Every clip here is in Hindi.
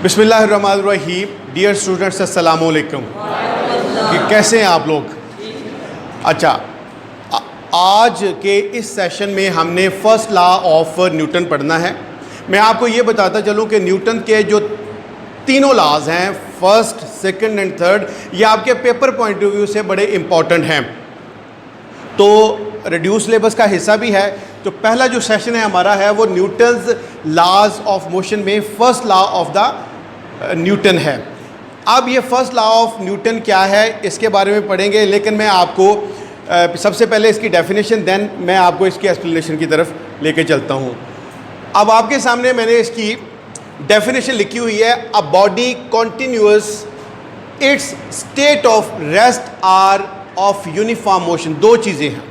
बिस्मिल्लाहिर्रहमानिर्रहीम। डियर स्टूडेंट्स, अस्सलाम वालेकुम। कैसे हैं आप लोग? अच्छा, आज के इस सेशन में हमने फर्स्ट लॉ ऑफ न्यूटन पढ़ना है। मैं आपको ये बताता चलूँ कि न्यूटन के जो तीनों लॉज हैं, फर्स्ट, सेकंड एंड थर्ड, ये आपके पेपर पॉइंट ऑफ व्यू से बड़े इंपॉर्टेंट हैं। तो रिड्यूस सिलेबस का हिस्सा भी है। तो पहला जो सेशन है हमारा है वो न्यूटन्स लॉज ऑफ मोशन में first law of the Newton है। अब ये फर्स्ट लॉ ऑफ न्यूटन क्या है इसके बारे में पढ़ेंगे, लेकिन मैं आपको सबसे पहले इसकी डेफिनेशन, देन मैं आपको इसकी एक्सप्लेनेशन की तरफ लेके चलता हूँ। अब आपके सामने मैंने इसकी डेफिनेशन लिखी हुई है। A body continuous its state of rest or of uniform motion. दो चीज़ें हैं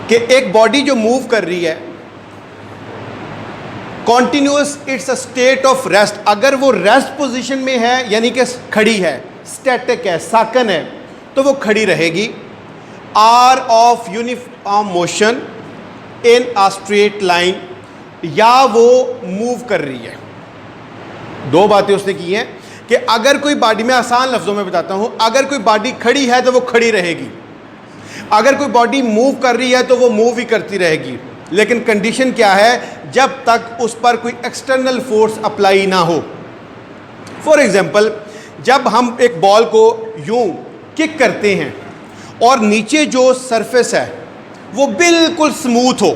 कि एक बॉडी जो मूव कर रही है, continuous it's a state of rest. अगर वो रेस्ट पोजीशन में है यानी कि खड़ी है, स्टैटिक है, साकन है, तो वो खड़ी रहेगी। Or of uniform motion in a straight line, या वो मूव कर रही है। दो बातें उसने की हैं कि अगर कोई बॉडी, में आसान लफ्ज़ों में बताता हूं, अगर कोई बॉडी खड़ी है तो वो खड़ी रहेगी, अगर कोई बॉडी मूव कर रही है तो वो मूव ही करती रहेगी। लेकिन कंडीशन क्या है? जब तक उस पर कोई एक्सटर्नल फोर्स अप्लाई ना हो। फॉर एग्जांपल, जब हम एक बॉल को यूं किक करते हैं और नीचे जो सरफेस है वो बिल्कुल स्मूथ हो,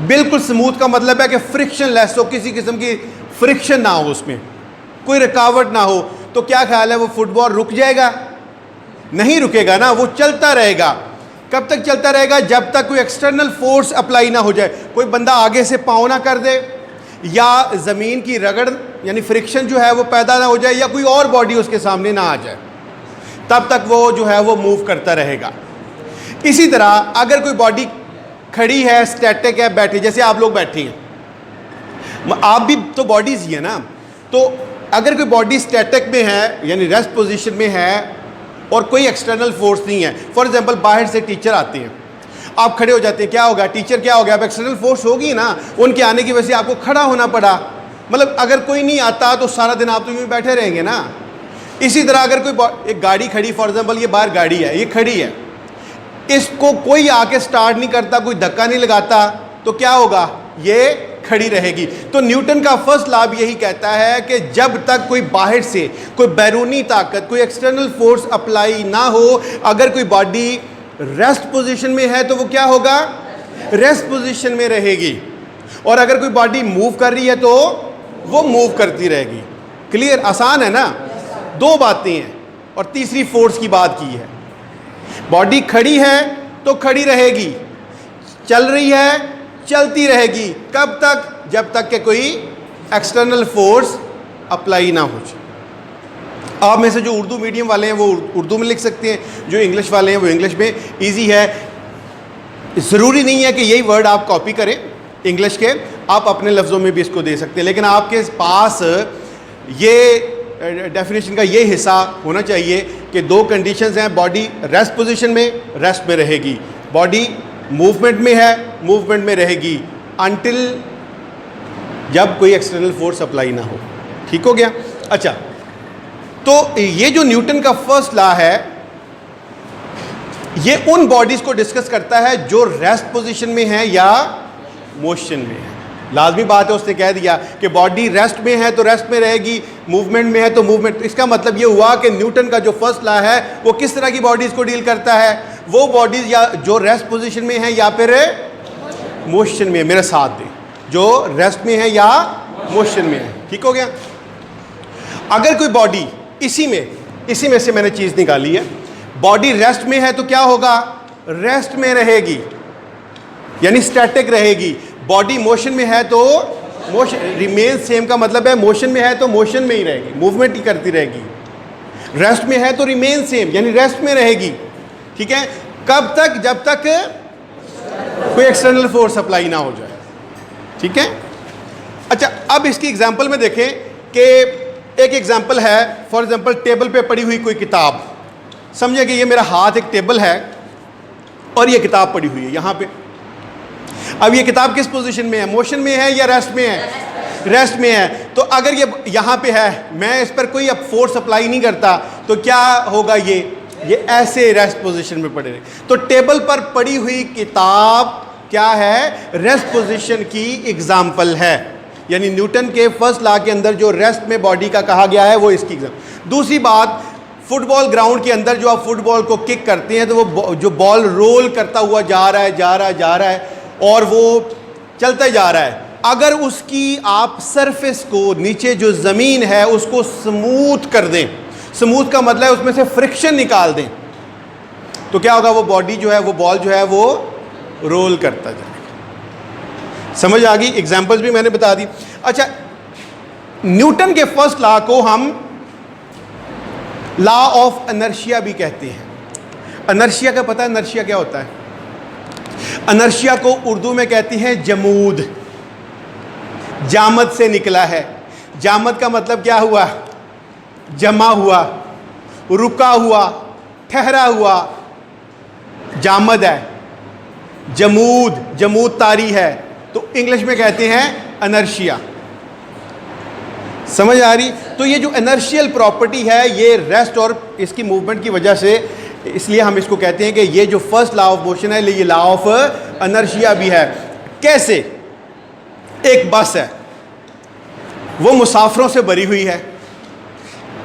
बिल्कुल स्मूथ का मतलब है कि फ्रिक्शन लेस हो, किसी किस्म की फ्रिक्शन ना हो, उसमें कोई रुकावट ना हो, तो क्या ख्याल है वो फुटबॉल रुक जाएगा? नहीं रुकेगा ना, वो चलता रहेगा। कब तक चलता रहेगा? जब तक कोई एक्सटर्नल फोर्स अप्लाई ना हो जाए, कोई बंदा आगे से पाँव ना कर दे, या ज़मीन की रगड़ यानी फ्रिक्शन जो है वो पैदा ना हो जाए, या कोई और बॉडी उसके सामने ना आ जाए, तब तक वो जो है वो मूव करता रहेगा। इसी तरह अगर कोई बॉडी खड़ी है, स्टैटिक है, बैठी, जैसे आप लोग बैठे हैं, आप भी तो बॉडीज ही है ना, तो अगर कोई बॉडी स्टैटिक में है यानी रेस्ट पोजीशन में है और कोई एक्सटर्नल फोर्स नहीं है, फॉर एग्जांपल बाहर से टीचर आते हैं, आप खड़े हो जाते हैं, क्या होगा? टीचर क्या हो गया? अब एक्सटर्नल फोर्स होगी ना, उनके आने की वजह से आपको खड़ा होना पड़ा। मतलब अगर कोई नहीं आता तो सारा दिन आप तो यूँ बैठे रहेंगे ना। इसी तरह अगर कोई एक गाड़ी खड़ी, फॉर एग्जाम्पल ये बाहर गाड़ी है, ये खड़ी है, इसको कोई आके स्टार्ट नहीं करता, कोई धक्का नहीं लगाता, तो क्या होगा? ये खड़ी रहेगी। तो न्यूटन का फर्स्ट लॉ यही कहता है कि जब तक कोई बाहर से कोई बैरूनी ताकत, कोई एक्सटर्नल फोर्स अप्लाई ना हो, अगर कोई बॉडी रेस्ट पोजीशन में है तो वो क्या होगा? रेस्ट पोजीशन में रहेगी। और अगर कोई बॉडी मूव कर रही है तो वो मूव करती रहेगी। क्लियर? आसान है ना? दो बातें हैं। और तीसरी फोर्स की बात की है। बॉडी खड़ी है तो खड़ी रहेगी, चल रही है चलती रहेगी। कब तक? जब तक कि कोई एक्सटर्नल फोर्स अप्लाई ना हो जाए। आप में से जो उर्दू मीडियम वाले हैं वो उर्दू में लिख सकते हैं, जो इंग्लिश वाले हैं वो इंग्लिश में। इजी है, ज़रूरी नहीं है कि यही वर्ड आप कॉपी करें इंग्लिश के, आप अपने लफ्ज़ों में भी इसको दे सकते हैं। लेकिन आपके पास ये डेफिनेशन का ये हिस्सा होना चाहिए कि दो कंडीशंस हैं। बॉडी रेस्ट पोजीशन में, रेस्ट में रहेगी। बॉडी मूवमेंट में है, मूवमेंट में रहेगी, अनटिल जब कोई एक्सटर्नल फोर्स अप्लाई ना हो। ठीक हो गया? अच्छा, तो ये जो न्यूटन का फर्स्ट लॉ है, ये उन बॉडीज को डिस्कस करता है जो रेस्ट पोजीशन में है या मोशन में है। लाजमी बात है, उसने कह दिया कि बॉडी रेस्ट में है तो रेस्ट में रहेगी, मूवमेंट में है तो मूवमेंट। इसका मतलब ये हुआ कि न्यूटन का जो फर्स्ट लॉ है वो किस तरह की बॉडीज को डील करता है? वो बॉडीज या जो रेस्ट पोजीशन में है या फिर मोशन में। मेरे साथ दें, जो रेस्ट में है या मोशन में है। ठीक हो गया? अगर कोई बॉडी इसी में से मैंने चीज़ निकाली है, बॉडी रेस्ट में है तो क्या होगा? रेस्ट में रहेगी यानी स्टैटिक रहेगी। बॉडी मोशन में है तो मोशन रिमेन सेम का मतलब है मोशन में है तो मोशन में ही रहेगी, मूवमेंट ही करती रहेगी। रेस्ट में है तो रिमेन सेम यानी रेस्ट में रहेगी। ठीक है? कब तक? जब तक कोई एक्सटर्नल फोर्स अप्लाई ना हो जाए। ठीक है? अच्छा, अब इसकी एग्जांपल में देखें कि एक एग्जांपल है, फॉर एग्जांपल टेबल पे पड़ी हुई कोई किताब। समझे कि ये मेरा हाथ एक टेबल है और ये किताब पड़ी हुई है यहाँ पे। अब ये किताब किस पोजीशन में है? मोशन में है या रेस्ट में है? रेस्ट में है। तो अगर ये यहाँ पे है, मैं इस पर कोई अब फोर्स अप्लाई नहीं करता, तो क्या होगा, ये ऐसे रेस्ट पोजीशन में पड़े रहे। तो टेबल पर पड़ी हुई किताब क्या है, रेस्ट पोजीशन की एग्जाम्पल है। यानी न्यूटन के फर्स्ट लॉ के अंदर जो रेस्ट में बॉडी का कहा गया है वो इसकी एग्जाम्पल। दूसरी बात, फुटबॉल ग्राउंड के अंदर जो आप फुटबॉल को किक करते हैं तो वो जो बॉल रोल करता हुआ जा रहा है और वो चलता जा रहा है। अगर उसकी आप सरफेस को, नीचे जो ज़मीन है उसको स्मूथ कर दें, स्मूथ का मतलब है उसमें से फ्रिक्शन निकाल दें, तो क्या होगा, वो बॉडी जो है, वो बॉल जो है वो रोल करता जाएगा। समझ आ गई? एग्जाम्पल्स भी मैंने बता दी। अच्छा, न्यूटन के फर्स्ट लॉ को हम लॉ ऑफ इनर्शिया भी कहते हैं। इनर्शिया का पता है, इनर्शिया क्या होता है? इनर्शिया को उर्दू में कहती हैं जमूद। जामद से निकला है। जामद का मतलब क्या हुआ? जमा हुआ, रुका हुआ, ठहरा हुआ, जामद है। जमूद, जमूद तारी है, तो इंग्लिश में कहते हैं इनर्शिया। समझ आ रही? तो ये जो इनर्शियल प्रॉपर्टी है, ये रेस्ट और इसकी मूवमेंट की वजह से, इसलिए हम इसको कहते हैं कि ये जो फर्स्ट लॉ ऑफ मोशन है, ये लॉ ऑफ इनर्शिया भी है। कैसे? एक बस है, वो मुसाफिरों से भरी हुई है,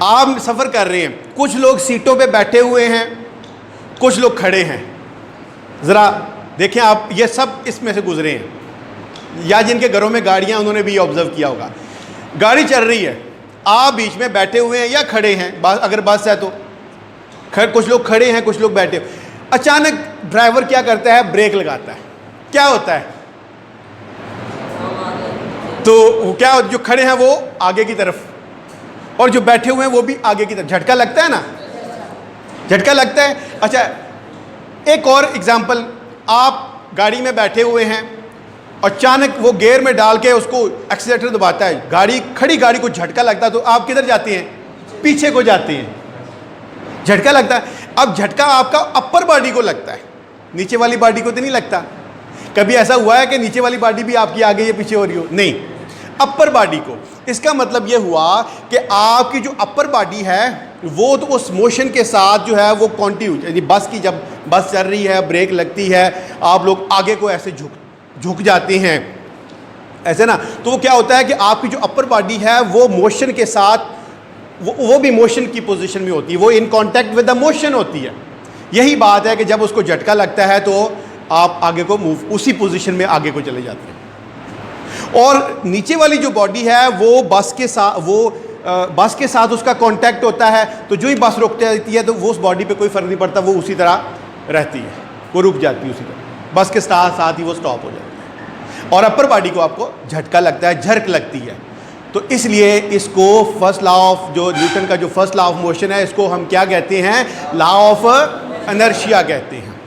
आप सफ़र कर रहे हैं, कुछ लोग सीटों पे बैठे हुए हैं, कुछ लोग खड़े हैं। ज़रा देखें आप, ये सब इसमें से गुजरे हैं, या जिनके घरों में गाड़ियां, उन्होंने भी ऑब्जर्व किया होगा। गाड़ी चल रही है, आप बीच में बैठे हुए हैं या खड़े हैं, अगर बस है तो कुछ लोग खड़े हैं, कुछ लोग बैठे। अचानक ड्राइवर क्या करता है, ब्रेक लगाता है। क्या होता है? तो क्या, जो खड़े हैं वो आगे की तरफ और जो बैठे हुए हैं वो भी आगे की तरफ। झटका लगता है ना, झटका लगता है। अच्छा, एक और एग्जाम्पल, आप गाड़ी में बैठे हुए हैं, अचानक वो गियर में डाल के उसको एक्सीलेटर दबाता है, गाड़ी, खड़ी गाड़ी को झटका लगता है, तो आप किधर जाते हैं? पीछे को जाते हैं। झटका लगता है। अब झटका आपका अपर बॉडी को लगता है, नीचे वाली बॉडी को तो नहीं लगता। कभी ऐसा हुआ है कि नीचे वाली बॉडी भी आपकी आगे या पीछे हो रही हो? नहीं, अपर बॉडी को। इसका मतलब ये हुआ कि आपकी जो अपर बॉडी है वो तो उस मोशन के साथ जो है वो कॉन्टिन्यू, यानी बस की, जब बस चल रही है, ब्रेक लगती है, आप लोग आगे को ऐसे झुक जाते हैं, ऐसे ना। तो वो क्या होता है कि आपकी जो अपर बॉडी है वो मोशन के साथ, वो भी मोशन की पोजीशन में होती है, वो in contact with the motion होती है। यही बात है कि जब उसको झटका लगता है तो आप आगे को मूव, उसी पोजीशन में आगे को चले जाते हैं। और नीचे वाली जो बॉडी है वो बस के साथ उसका कांटेक्ट होता है, तो जो ही बस रुकती रहती है तो वो उस बॉडी पे कोई फर्क नहीं पड़ता, वो उसी तरह रहती है, वो रुक जाती है उसी तरह, बस के साथ ही वो स्टॉप हो जाती है। और अपर बॉडी को आपको झटका लगता है, झरक लगती है। तो इसलिए इसको फर्स्ट लॉ ऑफ, जो न्यूटन का जो फर्स्ट लॉ ऑफ मोशन है, इसको हम क्या कहते हैं? लॉ ऑफ इनर्शिया कहते हैं।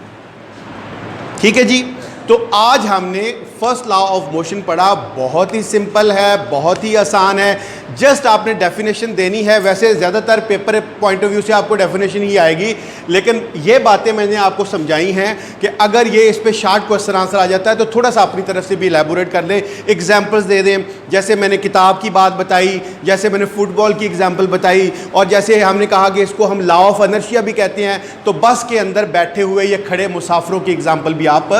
ठीक है जी। तो आज हमने फर्स्ट लॉ ऑफ मोशन पढ़ा। बहुत ही सिंपल है, बहुत ही आसान है, जस्ट आपने डेफिनेशन देनी है। वैसे ज़्यादातर पेपर पॉइंट ऑफ व्यू से आपको डेफिनेशन ही आएगी, लेकिन ये बातें मैंने आपको समझाई हैं कि अगर ये इस पे शॉर्ट क्वेश्चन आंसर आ जाता है तो थोड़ा सा अपनी तरफ से भी इलेबोरेट कर लें, एग्जाम्पल्स दे दें। जैसे मैंने किताब की बात बताई, जैसे मैंने फुटबॉल की एग्जाम्पल बताई, और जैसे हमने कहा कि इसको हम लॉ ऑफ इनर्शिया भी कहते हैं, तो बस के अंदर बैठे हुए या खड़े मुसाफिरों की एग्जाम्पल भी आप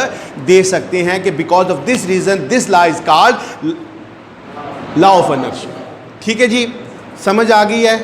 दे सकते हैं कि because of this reason this law is called law of inertia. ठीक है जी, समझ आ गई है?